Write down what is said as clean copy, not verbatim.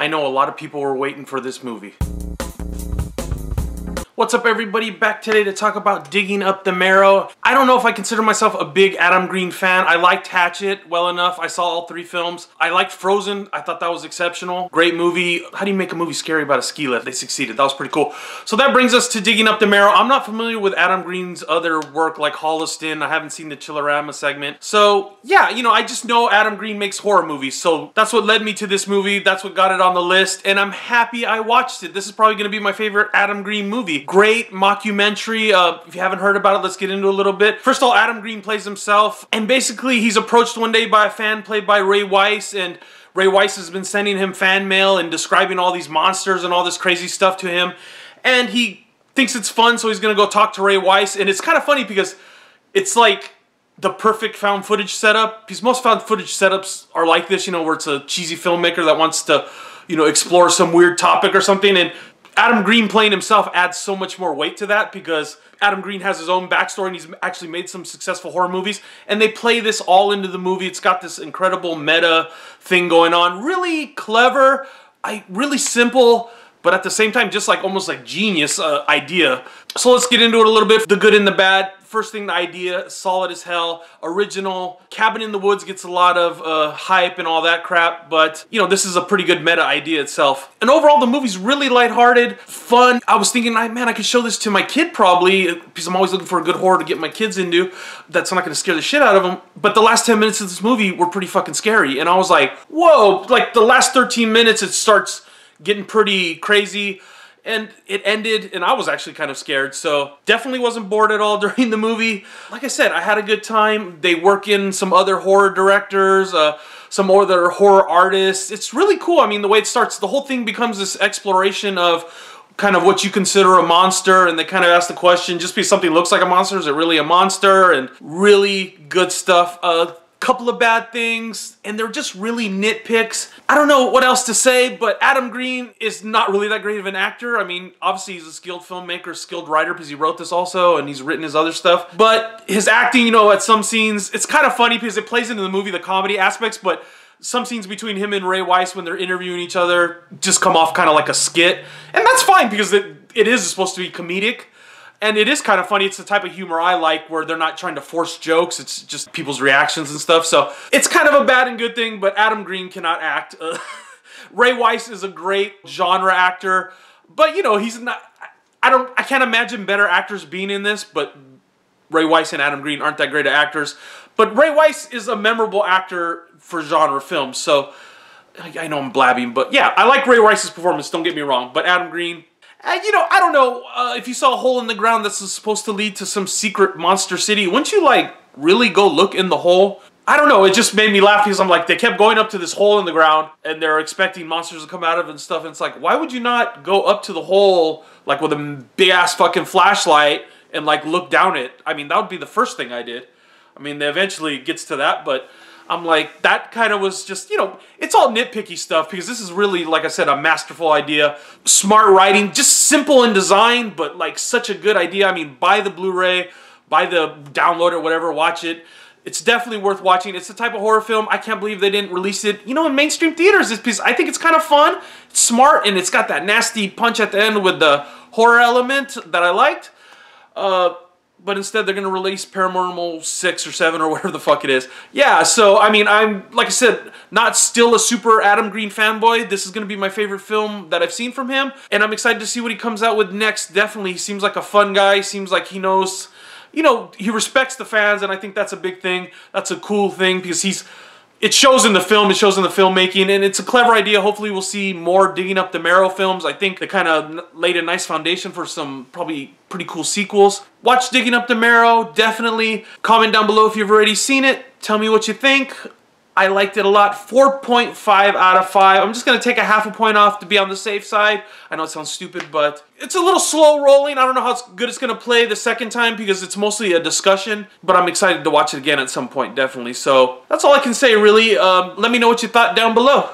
I know a lot of people were waiting for this movie. What's up, everybody? Back today to talk about Digging Up the Marrow. I don't know if I consider myself a big Adam Green fan. I liked Hatchet well enough. I saw all 3 films. I liked Frozen. I thought that was exceptional. Great movie. How do you make a movie scary about a ski lift? They succeeded. That was pretty cool. So that brings us to Digging Up the Marrow. I'm not familiar with Adam Green's other work like Holliston. I haven't seen the Chillerama segment. So yeah, you know, I just know Adam Green makes horror movies. So that's what led me to this movie. That's what got it on the list. And I'm happy I watched it. This is probably going to be my favorite Adam Green movie. Great mockumentary. If you haven't heard about it, let's get into it a little bit. First of all, Adam Green plays himself, and basically he's approached one day by a fan played by Ray Weiss, and Ray Weiss has been sending him fan mail and describing all these monsters and all this crazy stuff to him, and he thinks it's fun, so he's gonna go talk to Ray Weiss. And it's kind of funny because it's like the perfect found footage setup, because most found footage setups are like this, you know, where it's a cheesy filmmaker that wants to, you know, explore some weird topic or something, and Adam Green playing himself adds so much more weight to that, because Adam Green has his own backstory and he's actually made some successful horror movies, and they play this all into the movie. It's got this incredible meta thing going on. Really clever, really simple, but at the same time just like almost like genius idea. So let's get into it a little bit. The good and the bad. First thing, the idea, solid as hell, original. Cabin in the Woods gets a lot of hype and all that crap, but you know, this is a pretty good meta idea itself. And overall, the movie's really lighthearted, fun. I was thinking, man, I could show this to my kid probably, because I'm always looking for a good horror to get my kids into that's not gonna scare the shit out of them. But the last 10 minutes of this movie were pretty fucking scary, and I was like, whoa, like the last 13 minutes it starts getting pretty crazy. And it ended, and I was actually kind of scared, so definitely wasn't bored at all during the movie. Like I said, I had a good time. They work in some other horror directors, some other horror artists. It's really cool. I mean, the way it starts, the whole thing becomes this exploration of kind of what you consider a monster, and they kind of ask the question, just because something looks like a monster, is it really a monster? And really good stuff. Couple of bad things, and they're just really nitpicks. I don't know what else to say, but Adam Green is not really that great of an actor. I mean, obviously he's a skilled filmmaker, skilled writer, because he wrote this also, and he's written his other stuff. But his acting, you know, at some scenes, it's kind of funny because it plays into the movie, the comedy aspects, but some scenes between him and Ray Weiss when they're interviewing each other just come off kind of like a skit. And that's fine, because it is supposed to be comedic. And it is kind of funny. It's the type of humor I like, where they're not trying to force jokes. It's just people's reactions and stuff. So it's kind of a bad and good thing, but Adam Green cannot act. Ray Weiss is a great genre actor, but you know, he's not, I can't imagine better actors being in this, but Ray Weiss and Adam Green aren't that great of actors. But Ray Weiss is a memorable actor for genre films. So I know I'm blabbing, but yeah, I like Ray Weiss's performance, don't get me wrong, but Adam Green, you know, I don't know, if you saw a hole in the ground that's supposed to lead to some secret monster city, wouldn't you, like, really go look in the hole? I don't know, it just made me laugh, because I'm like, they kept going up to this hole in the ground, and they're expecting monsters to come out of it and stuff, and it's like, why would you not go up to the hole, like, with a big-ass fucking flashlight, and, like, look down it? I mean, that would be the first thing I did. I mean, eventually it gets to that, but I'm like, that kind of was just, you know, it's all nitpicky stuff, because this is really, like I said, a masterful idea. Smart writing, just simple in design, but like such a good idea. I mean, buy the Blu-ray, buy the download it, whatever, watch it. It's definitely worth watching. It's the type of horror film, I can't believe they didn't release it, you know, in mainstream theaters. This piece, I think it's kind of fun, it's smart, and it's got that nasty punch at the end with the horror element that I liked. But instead they're going to release Paranormal 6 or 7 or whatever the fuck it is. Yeah, so, I mean, I'm, like I said, not still a super Adam Green fanboy. This is going to be my favorite film that I've seen from him, and I'm excited to see what he comes out with next. Definitely, he seems like a fun guy. Seems like he knows, you know, he respects the fans, and I think that's a big thing. That's a cool thing, because it shows in the film, it shows in the filmmaking, and it's a clever idea. Hopefully we'll see more Digging Up the Marrow films. I think they kind of laid a nice foundation for some probably pretty cool sequels. Watch Digging Up the Marrow, definitely. Comment down below if you've already seen it. Tell me what you think. I liked it a lot. 4.5 out of 5. I'm just going to take a half a point off to be on the safe side. I know it sounds stupid, but it's a little slow rolling. I don't know how good it's going to play the second time, because it's mostly a discussion, but I'm excited to watch it again at some point, definitely. So that's all I can say, really. Let me know what you thought down below.